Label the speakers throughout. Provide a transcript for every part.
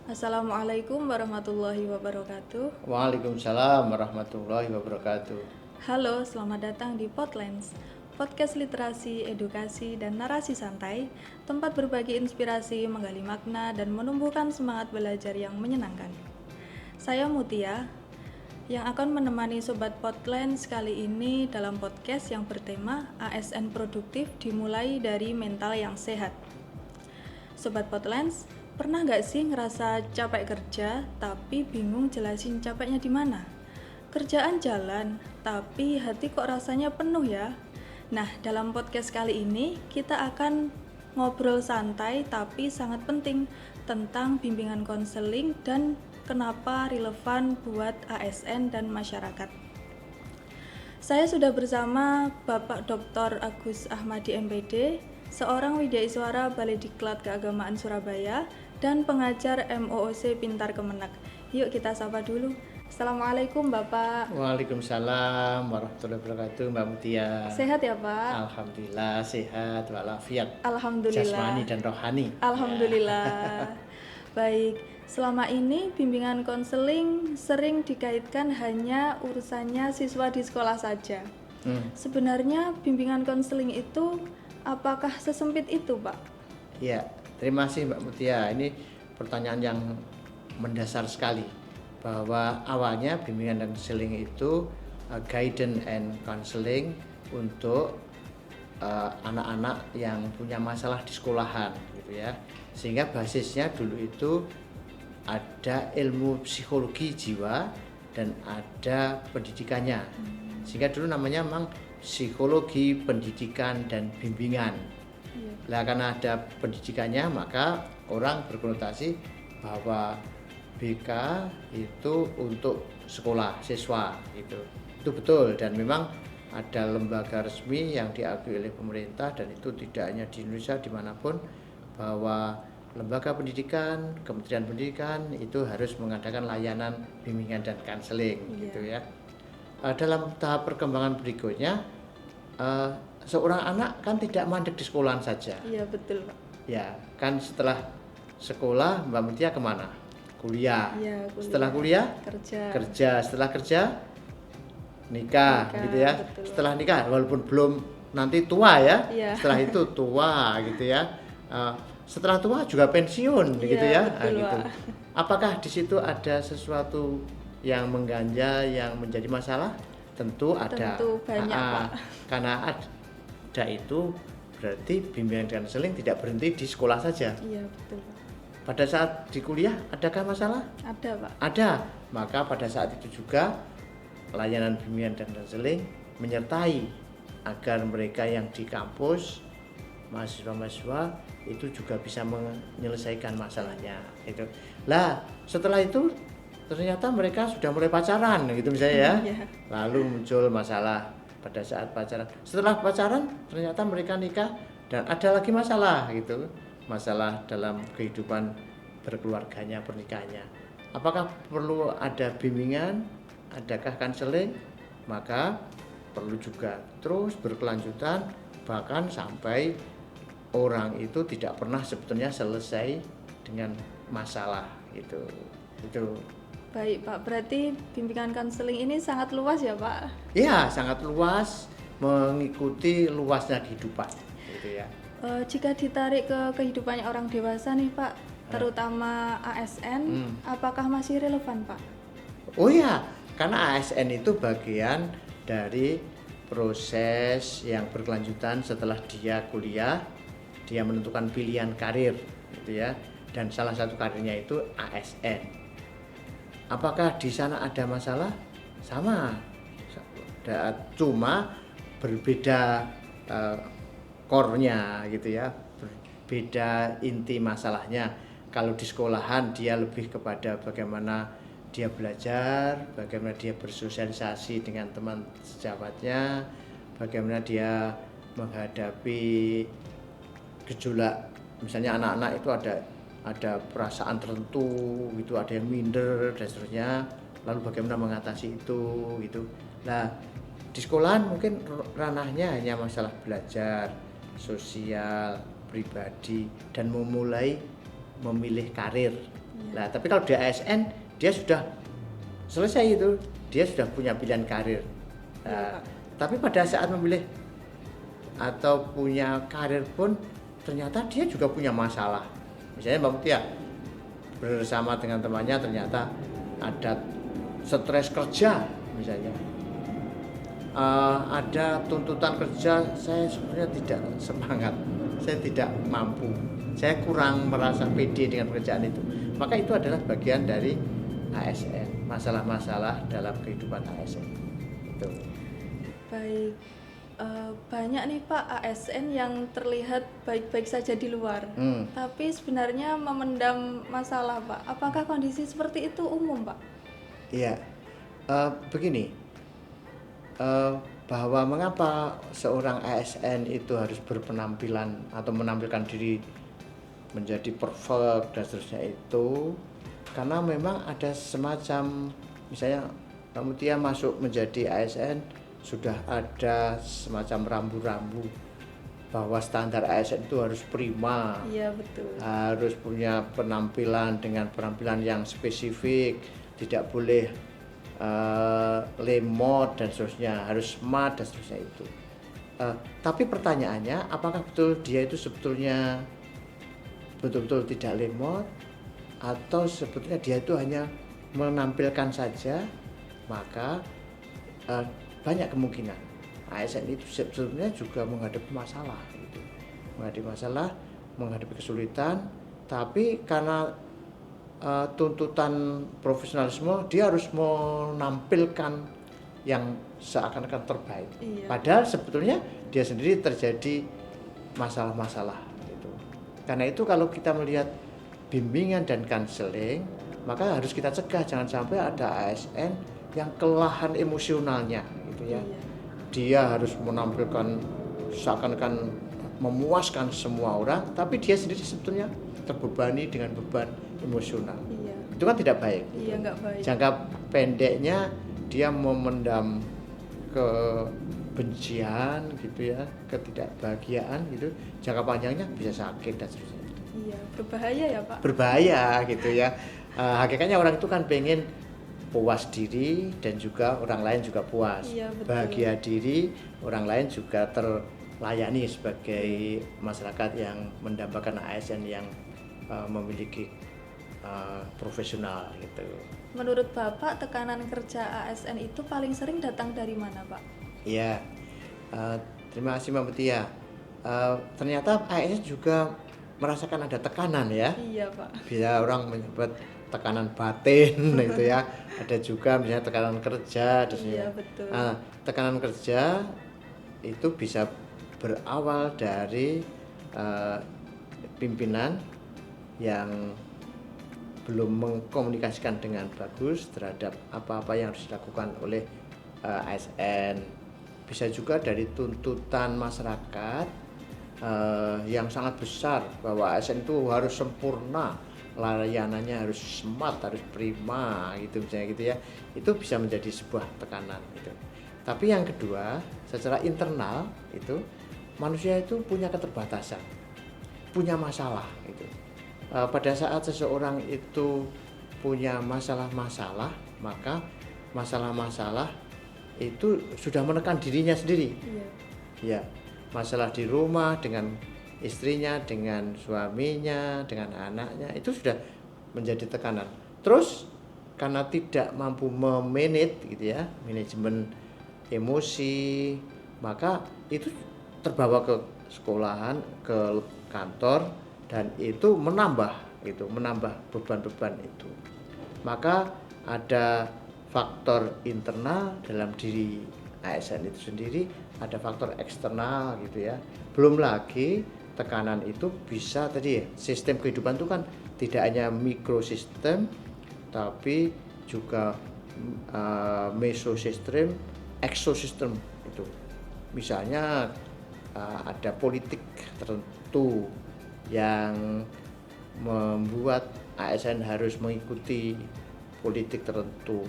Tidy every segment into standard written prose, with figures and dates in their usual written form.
Speaker 1: Assalamualaikum warahmatullahi wabarakatuh.
Speaker 2: Waalaikumsalam warahmatullahi wabarakatuh.
Speaker 1: Halo, selamat datang di Podlens, podcast literasi, edukasi, dan narasi santai, tempat berbagi inspirasi, menggali makna, dan menumbuhkan semangat belajar yang menyenangkan. Saya Mutia, yang akan menemani Sobat Podlens kali ini dalam podcast yang bertema ASN Produktif dimulai dari mental yang sehat. Sobat Podlens, pernah nggak sih ngerasa capek kerja tapi bingung jelasin capeknya di mana? Kerjaan jalan, tapi hati kok rasanya penuh ya? Nah, dalam podcast kali ini kita akan ngobrol santai tapi sangat penting tentang bimbingan konseling dan kenapa relevan buat ASN dan masyarakat. Saya sudah bersama Bapak Dr. Agus Ahmadi MPD, seorang Widyaiswara Balai Diklat Keagamaan Surabaya dan pengajar MOOC Pintar Kemenak. Yuk kita sapa dulu. Assalamualaikum Bapak.
Speaker 2: Waalaikumsalam warahmatullahi wabarakatuh, Mbak Mutia.
Speaker 1: Sehat ya Pak?
Speaker 2: Alhamdulillah sehat walafiat.
Speaker 1: Alhamdulillah.
Speaker 2: Jasmani dan rohani.
Speaker 1: Alhamdulillah. Baik, selama ini bimbingan konseling sering dikaitkan hanya urusannya siswa di sekolah saja. Sebenarnya bimbingan konseling itu apakah sesempit itu, Pak?
Speaker 2: Ya, terima kasih Mbak Mutia. Ini pertanyaan yang mendasar sekali. Bahwa awalnya bimbingan dan konseling itu guidance and counseling untuk anak-anak yang punya masalah di sekolahan gitu ya. Sehingga basisnya dulu itu ada ilmu psikologi jiwa dan ada pendidikannya. Sehingga dulu namanya memang psikologi pendidikan dan bimbingan. Nah, karena ada pendidikannya maka orang berkonotasi bahwa BK itu untuk sekolah siswa gitu. Itu betul dan memang ada lembaga resmi yang diakui oleh pemerintah dan itu tidak hanya di Indonesia dimanapun bahwa lembaga pendidikan, Kementerian Pendidikan itu harus mengadakan layanan bimbingan dan konseling gitu ya. Dalam tahap perkembangan berikutnya seorang anak kan tidak mandek di sekolahan saja.
Speaker 1: Iya betul Pak.
Speaker 2: Ya kan setelah sekolah Mbak Mutia kemana? Kuliah.
Speaker 1: Ya, kuliah.
Speaker 2: Setelah kuliah kerja. Setelah kerja nikah gitu ya.
Speaker 1: Betul.
Speaker 2: Setelah nikah walaupun belum nanti tua ya.
Speaker 1: Ya.
Speaker 2: Setelah itu tua gitu ya. Setelah tua juga pensiun gitu ya.
Speaker 1: Betul,
Speaker 2: gitu.
Speaker 1: Pak.
Speaker 2: Apakah di situ ada sesuatu yang mengganjal yang menjadi masalah? Tentu ada.
Speaker 1: Tentu banyak Pak.
Speaker 2: Karena ada itu berarti bimbingan dan konseling tidak berhenti di sekolah saja.
Speaker 1: Iya betul Pak.
Speaker 2: Pada saat di kuliah, adakah masalah?
Speaker 1: Ada Pak.
Speaker 2: Ada. Maka pada saat itu juga layanan bimbingan dan konseling menyertai agar mereka yang di kampus, mahasiswa-mahasiswa itu juga bisa menyelesaikan masalahnya. Itu. Lah, setelah itu ternyata mereka sudah mulai pacaran gitu misalnya ya. Lalu muncul masalah pada saat pacaran. Setelah pacaran ternyata mereka nikah dan ada lagi masalah gitu. Masalah dalam kehidupan berkeluarganya, pernikahannya. Apakah perlu ada bimbingan? Adakah konseling? Maka perlu juga terus berkelanjutan bahkan sampai orang itu tidak pernah sebetulnya selesai dengan masalah gitu. Itu.
Speaker 1: Baik Pak, berarti bimbingan konseling ini sangat luas ya Pak?
Speaker 2: Iya, sangat luas mengikuti luasnya kehidupan gitu ya.
Speaker 1: Jika ditarik ke kehidupannya orang dewasa nih Pak, terutama ASN, apakah masih relevan Pak?
Speaker 2: Oh ya, karena ASN itu bagian dari proses yang berkelanjutan setelah dia kuliah, dia menentukan pilihan karir gitu ya. Dan salah satu karirnya itu ASN. Apakah di sana ada masalah? Sama. Cuma berbeda core-nya gitu ya, berbeda inti masalahnya. Kalau di sekolahan dia lebih kepada bagaimana dia belajar, bagaimana dia bersosialisasi dengan teman sejawatnya, bagaimana dia menghadapi gejolak. Misalnya anak-anak itu ada perasaan tertentu gitu, ada yang minder dan seterusnya, lalu bagaimana mengatasi itu gitu. Nah, di sekolahan mungkin ranahnya hanya masalah belajar, sosial, pribadi dan memulai memilih karir Nah, tapi kalau di ASN dia sudah selesai itu, dia sudah punya pilihan karir. Nah, tapi pada saat memilih atau punya karir pun ternyata dia juga punya masalah. Misalnya Mbak Mutia bersama dengan temannya ternyata ada stres kerja misalnya. Ada tuntutan kerja, saya sebenarnya tidak semangat, saya tidak mampu, saya kurang merasa pede dengan pekerjaan itu. Maka itu adalah bagian dari ASN, masalah-masalah dalam kehidupan ASN. Itu.
Speaker 1: Baik, banyak nih Pak ASN yang terlihat baik-baik saja di luar, tapi sebenarnya memendam masalah Pak. Apakah kondisi seperti itu umum Pak?
Speaker 2: Iya, begini. Bahwa mengapa seorang ASN itu harus berpenampilan atau menampilkan diri menjadi perfect dan seterusnya itu karena memang ada semacam misalnya Mbak Mutia masuk menjadi ASN sudah ada semacam rambu-rambu bahwa standar ASN itu harus prima.
Speaker 1: Iya betul.
Speaker 2: Harus punya penampilan dengan penampilan yang spesifik, tidak boleh lemot dan seterusnya, harus smart dan seterusnya itu. Tapi pertanyaannya, apakah betul dia itu sebetulnya betul-betul tidak lemot atau sebetulnya dia itu hanya menampilkan saja? Maka banyak kemungkinan ASN itu sebetulnya juga menghadapi masalah, gitu. menghadapi kesulitan, tapi karena tuntutan profesionalisme dia harus menampilkan yang seakan-akan terbaik.
Speaker 1: Iya.
Speaker 2: Padahal sebetulnya dia sendiri terjadi masalah-masalah gitu. Karena itu kalau kita melihat bimbingan dan konseling, maka harus kita cegah jangan sampai ada ASN yang kelelahan emosionalnya gitu ya.
Speaker 1: Iya.
Speaker 2: Dia harus menampilkan seakan-akan memuaskan semua orang, tapi dia sendiri sebetulnya terbebani dengan beban emosional.
Speaker 1: Iya.
Speaker 2: Itu kan tidak baik.
Speaker 1: Iya, nggak baik.
Speaker 2: Jangka pendeknya dia memendam kebencian gitu ya, ketidakbahagiaan gitu. Jangka panjangnya bisa sakit dan seterusnya.
Speaker 1: Iya, berbahaya ya Pak.
Speaker 2: Berbahaya gitu ya. Hakikatnya orang itu kan pengen puas diri dan juga orang lain juga puas.
Speaker 1: Iya, betul.
Speaker 2: Bahagia diri, orang lain juga terlayani sebagai masyarakat yang mendambakan ASN yang memiliki profesional gitu.
Speaker 1: Menurut Bapak, tekanan kerja ASN itu paling sering datang dari mana Pak?
Speaker 2: Iya, terima kasih Mbak Mutia. Ternyata ASN juga merasakan ada tekanan ya.
Speaker 1: Iya Pak.
Speaker 2: Bila orang menyebut tekanan batin gitu ya. Ada juga misalnya tekanan kerja.
Speaker 1: Iya betul.
Speaker 2: Tekanan kerja itu bisa berawal dari pimpinan yang belum mengkomunikasikan dengan bagus terhadap apa-apa yang harus dilakukan oleh ASN. Bisa juga dari tuntutan masyarakat yang sangat besar bahwa ASN itu harus sempurna, layanannya harus smart, harus prima gitu misalnya gitu ya. Itu bisa menjadi sebuah tekanan gitu. Tapi yang kedua, secara internal itu manusia itu punya keterbatasan, punya masalah gitu. Pada saat seseorang itu punya masalah-masalah, maka masalah-masalah itu sudah menekan dirinya sendiri.
Speaker 1: Iya.
Speaker 2: Ya, masalah di rumah dengan istrinya, dengan suaminya, dengan anaknya itu sudah menjadi tekanan. Terus karena tidak mampu memanage gitu ya, manajemen emosi, maka itu terbawa ke sekolahan, ke kantor, dan itu menambah beban-beban itu. Maka ada faktor internal dalam diri ASN itu sendiri, ada faktor eksternal gitu ya. Belum lagi tekanan itu bisa tadi ya, sistem kehidupan itu kan tidak hanya mikrosistem tapi juga mesosistem, eksosistem itu. Misalnya ada politik tertentu yang membuat ASN harus mengikuti politik tertentu,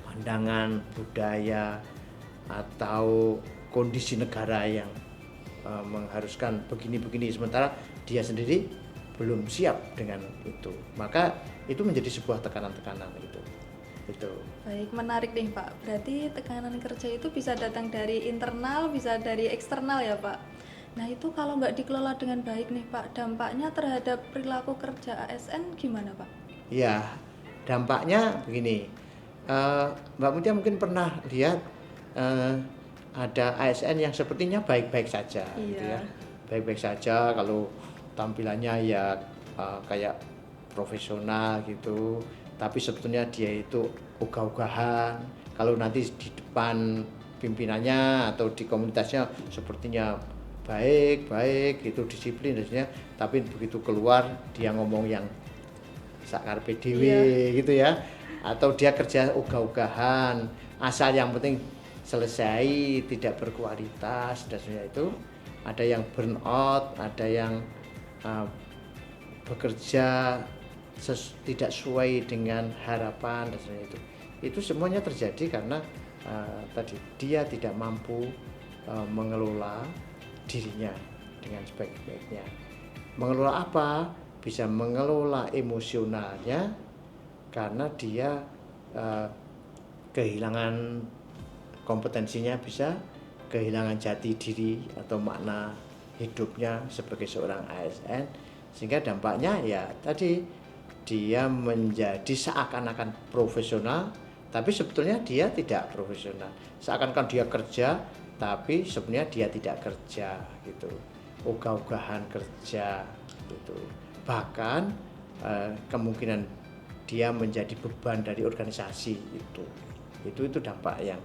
Speaker 2: pandangan budaya atau kondisi negara yang mengharuskan begini-begini, sementara dia sendiri belum siap dengan itu, maka itu menjadi sebuah tekanan-tekanan itu.
Speaker 1: Baik, menarik nih Pak. Berarti tekanan kerja itu bisa datang dari internal, bisa dari eksternal ya Pak. Nah itu kalau nggak dikelola dengan baik nih Pak, dampaknya terhadap perilaku kerja ASN gimana Pak?
Speaker 2: Ya, dampaknya begini. Mbak Mutia mungkin pernah lihat ada ASN yang sepertinya baik-baik saja, gitu
Speaker 1: Iya.
Speaker 2: ya. Baik-baik saja kalau tampilannya ya kayak profesional gitu, tapi sebetulnya dia itu ogah-ogahan. Kalau nanti di depan pimpinannya atau di komunitasnya sepertinya baik-baik gitu, disiplin dan sebagainya, tapi begitu keluar dia ngomong yang sakar PDW gitu ya, atau dia kerja ogah-ogahan asal yang penting selesai, tidak berkualitas dan sebagainya. Itu ada yang burn out, ada yang bekerja tidak sesuai dengan harapan dan sebagainya. Itu semuanya terjadi karena tadi dia tidak mampu mengelola dirinya dengan sebaik-baiknya. Mengelola apa? Bisa mengelola emosionalnya karena dia kehilangan kompetensinya, bisa kehilangan jati diri atau makna hidupnya sebagai seorang ASN, sehingga dampaknya ya tadi dia menjadi seakan-akan profesional tapi sebetulnya dia tidak profesional, seakan-akan dia kerja tapi sebenarnya dia tidak kerja gitu, ogah-ogahan kerja gitu, bahkan kemungkinan dia menjadi beban dari organisasi itu dampak yang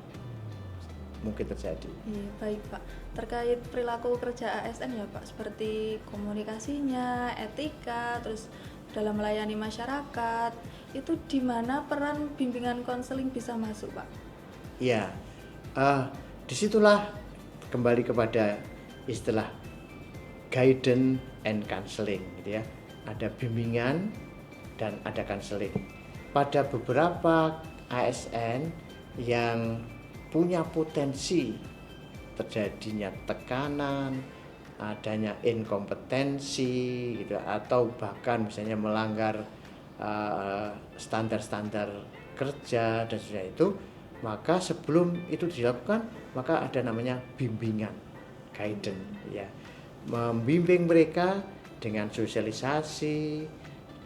Speaker 2: mungkin terjadi.
Speaker 1: Iya, baik Pak. Terkait perilaku kerja ASN ya Pak, seperti komunikasinya, etika, terus dalam melayani masyarakat, itu di mana peran bimbingan konseling bisa masuk Pak?
Speaker 2: Iya, disitulah kembali kepada istilah guidance and counseling gitu ya. Ada bimbingan dan ada counseling. Pada beberapa ASN yang punya potensi terjadinya tekanan, adanya inkompetensi gitu, atau bahkan misalnya melanggar standar-standar kerja dan sebagainya itu, maka sebelum itu dilakukan maka ada namanya bimbingan, guidance ya, membimbing mereka dengan sosialisasi,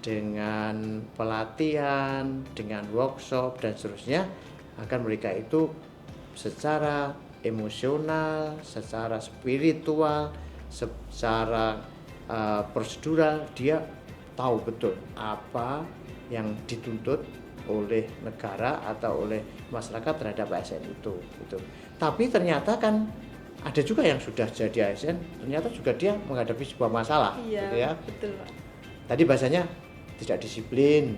Speaker 2: dengan pelatihan, dengan workshop dan seterusnya, agar mereka itu secara emosional, secara spiritual, secara prosedural dia tahu betul apa yang dituntut oleh negara atau oleh masyarakat terhadap ASN itu. Tapi ternyata kan ada juga yang sudah jadi ASN, ternyata juga dia menghadapi sebuah masalah.
Speaker 1: Iya,
Speaker 2: gitu ya.
Speaker 1: betul Pak.
Speaker 2: Tadi bahasanya tidak disiplin,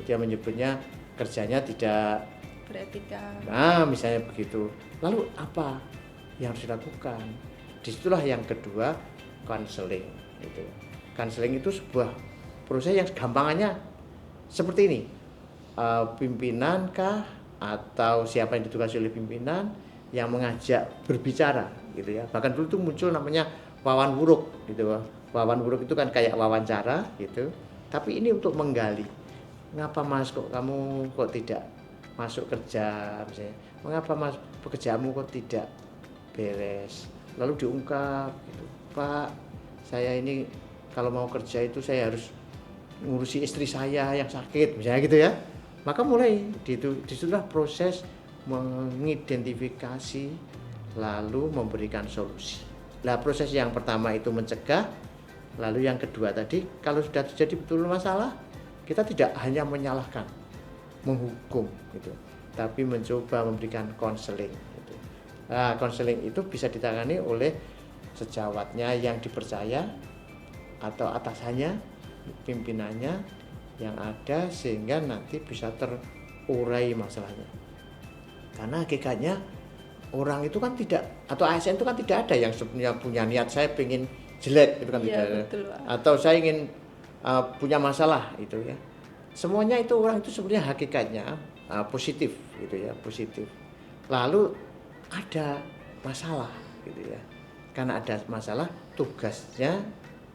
Speaker 2: dia menyebutnya kerjanya tidak
Speaker 1: Beretika.
Speaker 2: Nah, misalnya begitu. Lalu apa yang harus dilakukan? Disitulah yang kedua, counseling. Counseling itu sebuah proses yang gampangannya seperti ini. Pimpinan kah atau siapa yang ditugasi oleh pimpinan yang mengajak berbicara gitu ya. Bahkan dulu itu muncul namanya wawan wuruk gitu. Wawan wuruk itu kan kayak wawancara gitu. Tapi ini untuk menggali. Ngapa Mas kok kamu kok tidak masuk kerja misalnya, mengapa Mas pekerjaanmu kok tidak beres, lalu diungkap gitu, Pak saya ini kalau mau kerja itu saya harus ngurusi istri saya yang sakit misalnya gitu ya, maka mulai disitulah proses mengidentifikasi lalu memberikan solusi. Nah proses yang pertama itu mencegah, lalu yang kedua tadi kalau sudah terjadi betul masalah kita tidak hanya menyalahkan, menghukum gitu, tapi mencoba memberikan konseling gitu. Nah, konseling itu bisa ditangani oleh sejawatnya yang dipercaya atau atasannya, pimpinannya yang ada, sehingga nanti bisa terurai masalahnya. Karena hakikatnya orang itu kan tidak, atau ASN itu kan tidak ada yang sebenarnya punya niat saya pengen jelek gitu kan,
Speaker 1: iya,
Speaker 2: tidak ada.
Speaker 1: Betul, Pak.
Speaker 2: Atau saya ingin punya masalah itu ya. Semuanya itu orang itu sebenarnya hakikatnya positif gitu ya, positif. Lalu ada masalah gitu ya. Karena ada masalah, tugasnya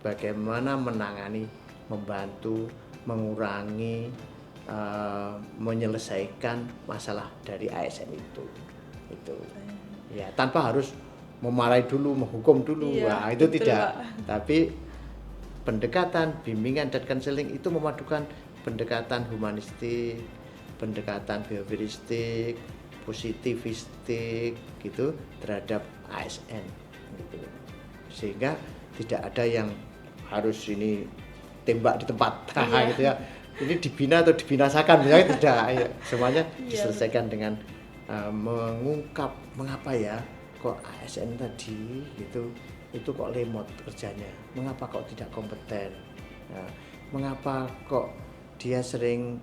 Speaker 2: bagaimana menangani membantu mengurangi menyelesaikan masalah dari ASN itu ya, tanpa harus memarahi dulu, menghukum dulu. Wah, itu
Speaker 1: betul,
Speaker 2: tidak.
Speaker 1: Pak.
Speaker 2: Tapi pendekatan bimbingan dan konseling itu memadukan pendekatan humanistik, pendekatan behavioristik, positivistik gitu terhadap ASN gitu. Sehingga tidak ada yang harus ini tembak di tempat gitu ya. Ini dibina atau dibinasakan ya, tidak ya. Semuanya diselesaikan dengan mengungkap mengapa ya kok ASN tadi itu kok lemot kerjanya, mengapa kok tidak kompeten, nah, mengapa kok dia sering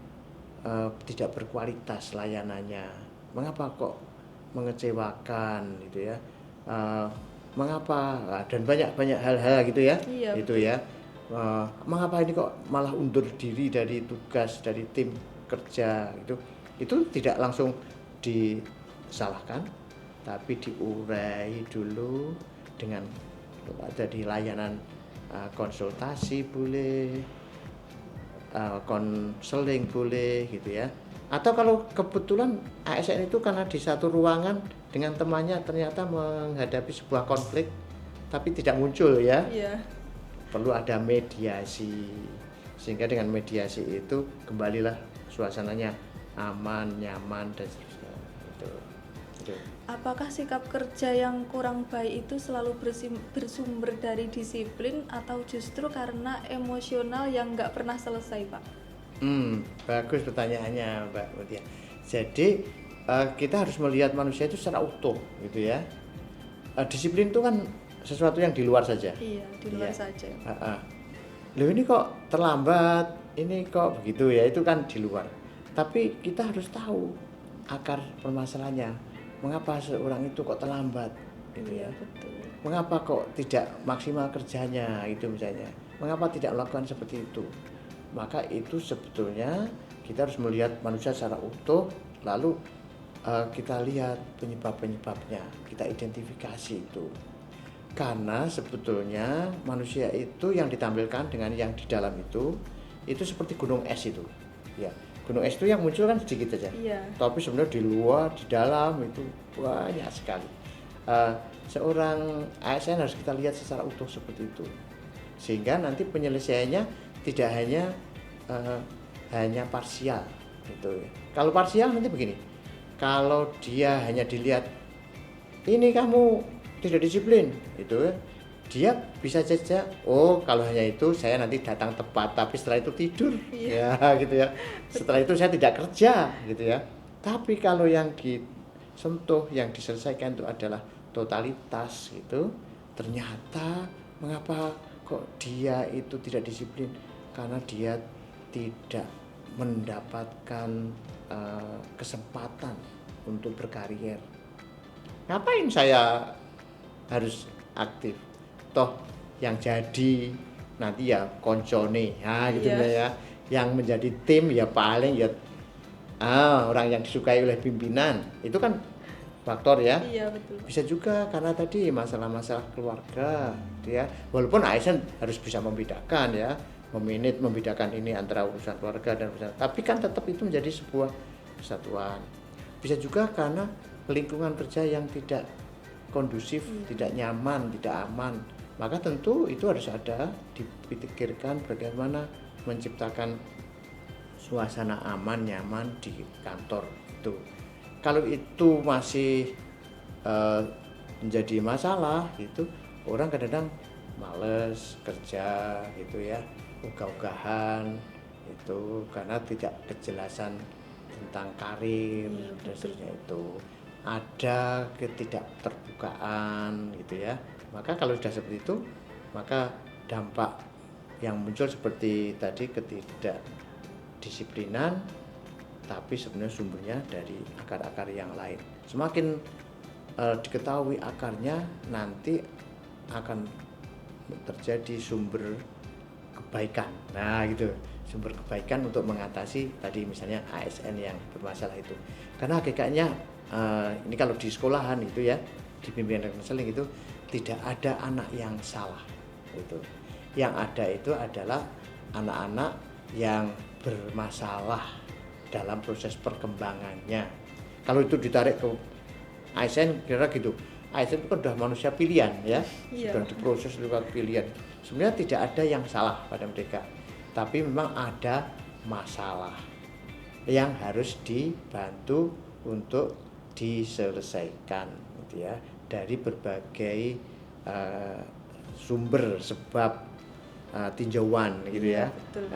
Speaker 2: tidak berkualitas layanannya, mengapa kok mengecewakan gitu ya, mengapa dan banyak hal-hal gitu ya, itu ya, mengapa ini kok malah undur diri dari tugas dari tim kerja itu tidak langsung disalahkan, tapi diurai dulu dengan jadi layanan konsultasi boleh, konseling boleh gitu ya. Atau kalau kebetulan ASN itu karena di satu ruangan dengan temannya ternyata menghadapi sebuah konflik tapi tidak muncul ya, perlu ada mediasi, sehingga dengan mediasi itu kembalilah suasananya aman, nyaman dan seterusnya. Itu.
Speaker 1: Apakah sikap kerja yang kurang baik itu selalu bersumber dari disiplin atau justru karena emosional yang nggak pernah selesai, Pak?
Speaker 2: Bagus pertanyaannya, Mbak Mutia. Jadi kita harus melihat manusia itu secara utuh, gitu ya. Disiplin itu kan sesuatu yang di luar saja.
Speaker 1: Iya, di luar saja.
Speaker 2: Loh ini kok terlambat, ini kok begitu ya, itu kan di luar. Tapi kita harus tahu akar permasalahannya. Mengapa seorang itu kok terlambat, gitu ya?
Speaker 1: Betul.
Speaker 2: Mengapa kok tidak maksimal kerjanya, itu misalnya? Mengapa tidak melakukan seperti itu? Maka itu sebetulnya kita harus melihat manusia secara utuh, lalu kita lihat penyebab-penyebabnya, kita identifikasi itu. Karena sebetulnya manusia itu yang ditampilkan dengan yang di dalam itu seperti gunung es itu, ya. Gunung es itu yang muncul kan sedikit saja, tapi sebenarnya di luar, di dalam itu banyak sekali. Seorang ASN harus kita lihat secara utuh seperti itu, sehingga nanti penyelesaiannya tidak hanya parsial gitu. Kalau parsial nanti begini, kalau dia hanya dilihat ini kamu tidak disiplin itu, dia bisa saja kalau hanya itu saya nanti datang tepat tapi setelah itu tidur ya gitu ya, setelah itu saya tidak kerja gitu ya. Tapi kalau yang disentuh, yang diselesaikan itu adalah totalitas gitu, ternyata mengapa kok dia itu tidak disiplin, karena dia tidak mendapatkan kesempatan untuk berkarir. Ngapain saya harus aktif? Toh yang jadi nanti ya koncone gitu ya, yang menjadi tim ya paling ya orang yang disukai oleh pimpinan, itu kan faktor ya.
Speaker 1: Betul.
Speaker 2: Bisa juga karena tadi masalah-masalah keluarga ya, walaupun ASN harus bisa membedakan ya, membedakan ini antara urusan keluarga dan urusan, tapi kan tetap itu menjadi sebuah kesatuan. Bisa juga karena lingkungan kerja yang tidak kondusif, tidak nyaman, tidak aman. Maka tentu itu harus ada dipikirkan bagaimana menciptakan suasana aman, nyaman di kantor itu. Kalau itu masih menjadi masalah gitu, orang kadang-kadang males kerja gitu ya, ogah-ogahan itu karena tidak kejelasan tentang karir dan seterusnya itu. Ada ketidakterbukaan gitu ya. Maka kalau sudah seperti itu, maka dampak yang muncul seperti tadi ketidakdisiplinan, tapi sebenarnya sumbernya dari akar-akar yang lain. Semakin diketahui akarnya, nanti akan terjadi sumber kebaikan. Nah gitu, sumber kebaikan untuk mengatasi tadi misalnya ASN yang bermasalah itu. Karena hakikatnya ini kalau di sekolahan itu ya, di bimbingan dan konseling itu tidak ada anak yang salah itu. Yang ada itu adalah anak-anak yang bermasalah dalam proses perkembangannya. Kalau itu ditarik ke ASN kira gitu. ASN itu kan udah manusia pilihan ya,
Speaker 1: Iya.
Speaker 2: sudah diproses lewat pilihan. Sebenarnya tidak ada yang salah pada mereka, tapi memang ada masalah yang harus dibantu untuk diselesaikan, gitu ya, dari berbagai sumber sebab tinjauan, gitu
Speaker 1: Iya,
Speaker 2: ya,
Speaker 1: betul.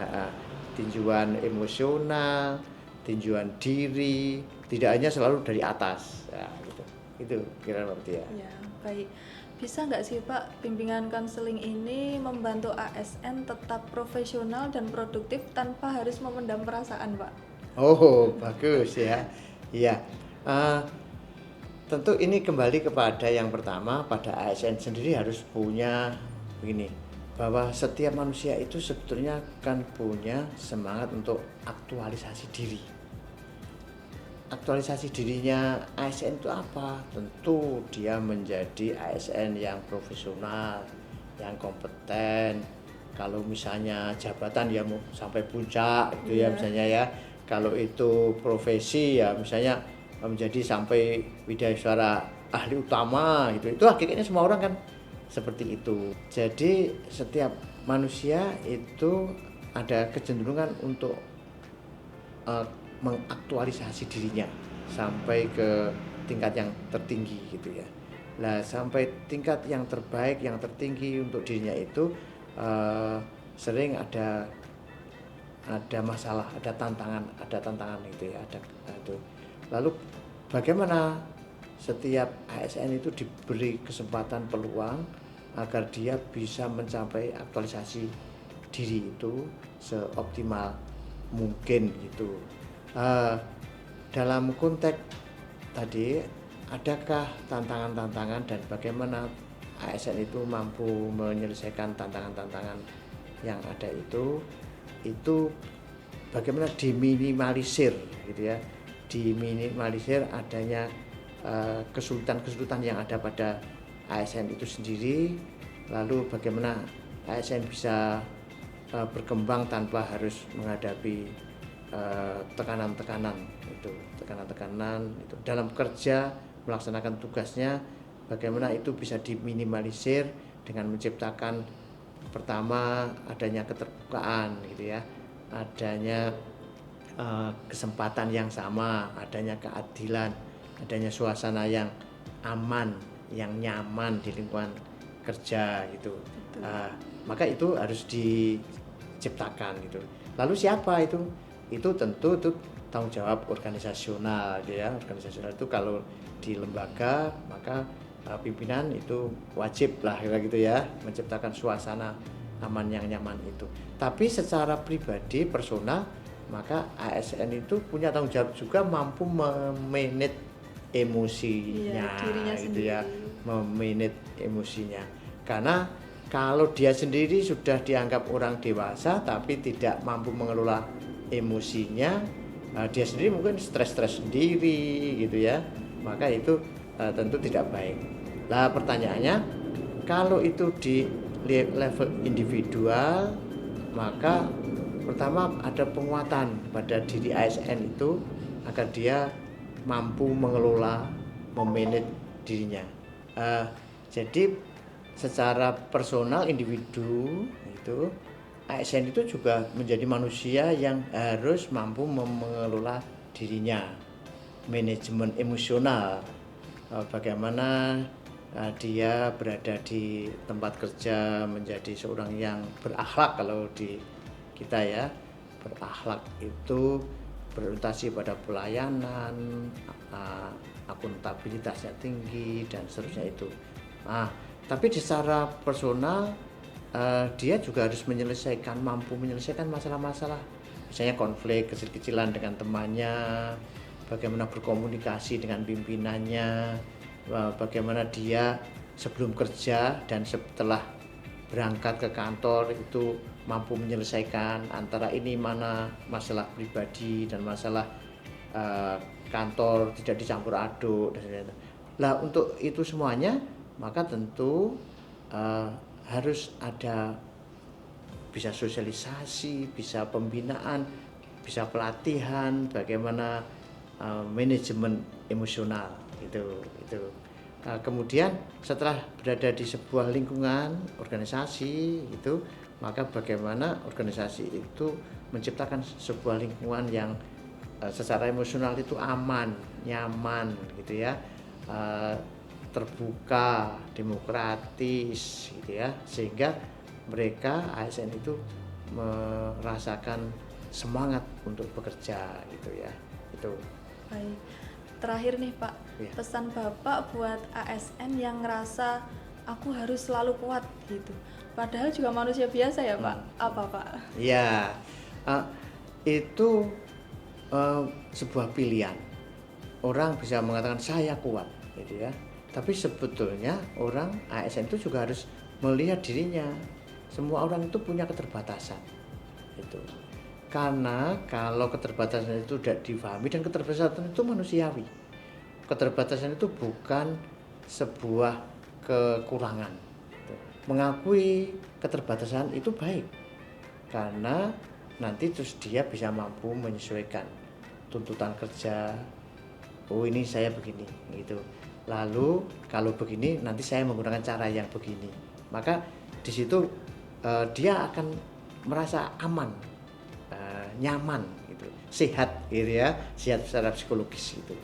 Speaker 2: tinjauan emosional, tinjauan diri, tidak hanya selalu dari atas, ya, gitu. Itu kira-kira Mbak Tia.
Speaker 1: Ya, baik. Bisa nggak sih Pak, bimbingan konseling ini membantu ASN tetap profesional dan produktif tanpa harus memendam perasaan, Pak?
Speaker 2: Oh, bagus ya. Iya. Eh, tentu ini kembali kepada yang pertama, pada ASN sendiri harus punya begini, bahwa setiap manusia itu sebetulnya kan punya semangat untuk aktualisasi diri. Aktualisasi dirinya ASN itu apa? Tentu dia menjadi ASN yang profesional, yang kompeten. Kalau misalnya jabatan ya mau sampai puncak gitu ya, misalnya ya. Kalau itu profesi ya misalnya menjadi sampai widaiswara ahli utama gitu. Itu hakikatnya semua orang kan seperti itu. Jadi setiap manusia itu ada kecenderungan untuk mengaktualisasi dirinya sampai ke tingkat yang tertinggi gitu ya. Nah, sampai tingkat yang terbaik, yang tertinggi untuk dirinya itu sering ada masalah, ada tantangan itu ya, ada itu. Lalu bagaimana setiap ASN itu diberi kesempatan peluang agar dia bisa mencapai aktualisasi diri itu seoptimal mungkin gitu. Dalam konteks tadi, adakah tantangan-tantangan dan bagaimana ASN itu mampu menyelesaikan tantangan-tantangan yang ada itu bagaimana diminimalisir gitu ya, diminimalisir adanya kesulitan-kesulitan yang ada pada ASN itu sendiri, lalu bagaimana ASN bisa berkembang tanpa harus menghadapi tekanan-tekanan itu dalam kerja melaksanakan tugasnya, bagaimana itu bisa diminimalisir dengan menciptakan pertama adanya keterbukaan gitu ya, adanya kesempatan yang sama, adanya keadilan, adanya suasana yang aman, yang nyaman di lingkungan kerja gitu. Maka itu harus diciptakan gitu. Lalu siapa itu? Itu tentu itu tanggung jawab organisasional ya. Organisasional itu kalau di lembaga maka pimpinan itu wajib lah gitu ya, menciptakan suasana aman yang nyaman itu. Tapi secara pribadi personal maka ASN itu punya tanggung jawab juga mampu memanage emosinya,
Speaker 1: dirinya
Speaker 2: gitu
Speaker 1: sendiri.
Speaker 2: ya, memanage emosinya. Karena kalau dia sendiri sudah dianggap orang dewasa tapi tidak mampu mengelola emosinya, dia sendiri mungkin stres-stres sendiri gitu ya, maka itu tentu tidak baik. Lah pertanyaannya, kalau itu di level individual, maka pertama ada penguatan pada diri ASN itu agar dia mampu mengelola, memanage dirinya. Jadi secara personal individu itu ASN itu juga menjadi manusia yang harus mampu mengelola dirinya, manajemen emosional, bagaimana dia berada di tempat kerja menjadi seorang yang berakhlak. Kalau di kita ya, berakhlak itu berorientasi pada pelayanan, akuntabilitasnya tinggi dan seterusnya itu. Tapi secara personal dia juga harus mampu menyelesaikan masalah-masalah, misalnya konflik kecil-kecilan dengan temannya, bagaimana berkomunikasi dengan pimpinannya, bagaimana dia sebelum kerja dan setelah berangkat ke kantor itu mampu menyelesaikan antara ini mana masalah pribadi dan masalah kantor, tidak dicampur aduk dan sebagainya. Nah, untuk itu semuanya maka tentu harus ada bisa sosialisasi, bisa pembinaan, bisa pelatihan, bagaimana manajemen emosional itu. Kemudian setelah berada di sebuah lingkungan organisasi itu, maka bagaimana organisasi itu menciptakan sebuah lingkungan yang secara emosional itu aman, nyaman gitu ya, terbuka, demokratis gitu ya, sehingga mereka ASN itu merasakan semangat untuk bekerja gitu ya. Itu.
Speaker 1: Baik. Terakhir nih Pak,
Speaker 2: Ya.
Speaker 1: pesan Bapak buat ASN yang ngerasa aku harus selalu kuat gitu. Padahal juga manusia biasa ya Pak. Apa Pak?
Speaker 2: Ya, itu sebuah pilihan. Orang bisa mengatakan saya kuat, gitu ya. Tapi sebetulnya orang ASN itu juga harus melihat dirinya. Semua orang itu punya keterbatasan, itu. Karena kalau keterbatasan itu tidak difahami, dan keterbatasan itu manusiawi. Keterbatasan itu bukan sebuah kekurangan. Mengakui keterbatasan itu baik, karena nanti terus dia bisa mampu menyesuaikan tuntutan kerja. Oh ini saya begini gitu. Lalu kalau begini nanti saya menggunakan cara yang begini. Maka di situ dia akan merasa aman, nyaman gitu, sehat gitu ya, sehat secara psikologis gitu.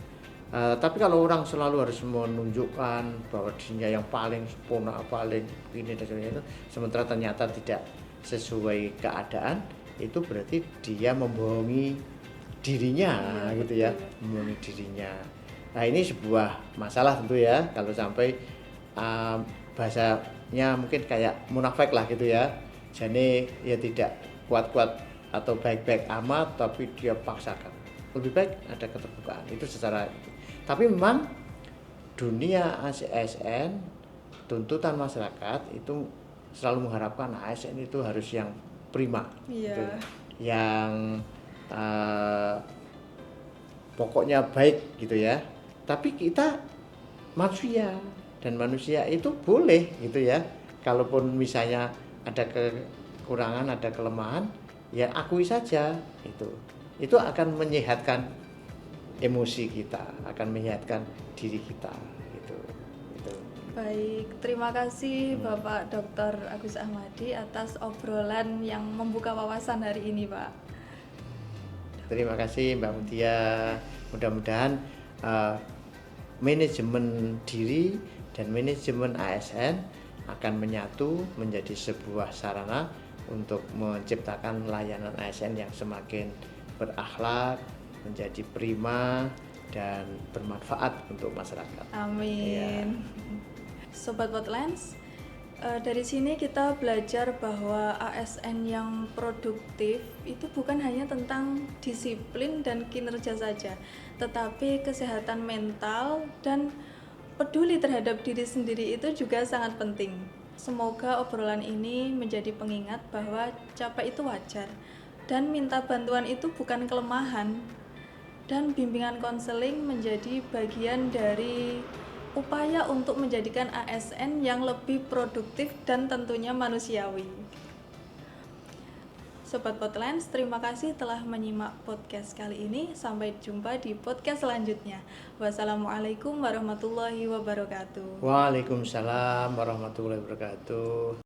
Speaker 2: Tapi kalau orang selalu harus menunjukkan bahwa dirinya yang paling sempurna, paling ini dan sebagainya itu, sementara ternyata tidak sesuai keadaan, itu berarti dia membohongi dirinya gitu ya, membohongi dirinya. Nah ini sebuah masalah tentu ya, kalau sampai bahasanya mungkin kayak munafik lah gitu ya. Jadi ya tidak kuat-kuat atau baik-baik amat, tapi dia paksakan. Lebih baik ada keterbukaan itu secara. Tapi memang dunia ASN, tuntutan masyarakat itu selalu mengharapkan ASN itu harus yang prima,
Speaker 1: Iya.
Speaker 2: gitu. Yang pokoknya baik gitu ya. Tapi kita manusia, dan manusia itu boleh gitu ya. Kalaupun misalnya ada kekurangan, ada kelemahan, ya akui saja itu. Itu akan menyehatkan emosi kita, akan menyehatkan diri kita gitu.
Speaker 1: Baik, terima kasih Bapak Dr. Agus Ahmadi atas obrolan yang membuka wawasan hari ini Pak.
Speaker 2: Terima kasih Mbak Mutia. Mudah-mudahan manajemen diri dan manajemen ASN akan menyatu menjadi sebuah sarana untuk menciptakan layanan ASN yang semakin berakhlak, menjadi prima dan bermanfaat untuk masyarakat.
Speaker 1: Amin. Sobat Podlens, dari sini kita belajar bahwa ASN yang produktif itu bukan hanya tentang disiplin dan kinerja saja, tetapi kesehatan mental dan peduli terhadap diri sendiri itu juga sangat penting. Semoga obrolan ini menjadi pengingat bahwa capek itu wajar dan minta bantuan itu bukan kelemahan, dan bimbingan konseling menjadi bagian dari upaya untuk menjadikan ASN yang lebih produktif dan tentunya manusiawi. Sobat Podlens, terima kasih telah menyimak podcast kali ini. Sampai jumpa di podcast selanjutnya. Wassalamualaikum warahmatullahi wabarakatuh.
Speaker 2: Waalaikumsalam warahmatullahi wabarakatuh.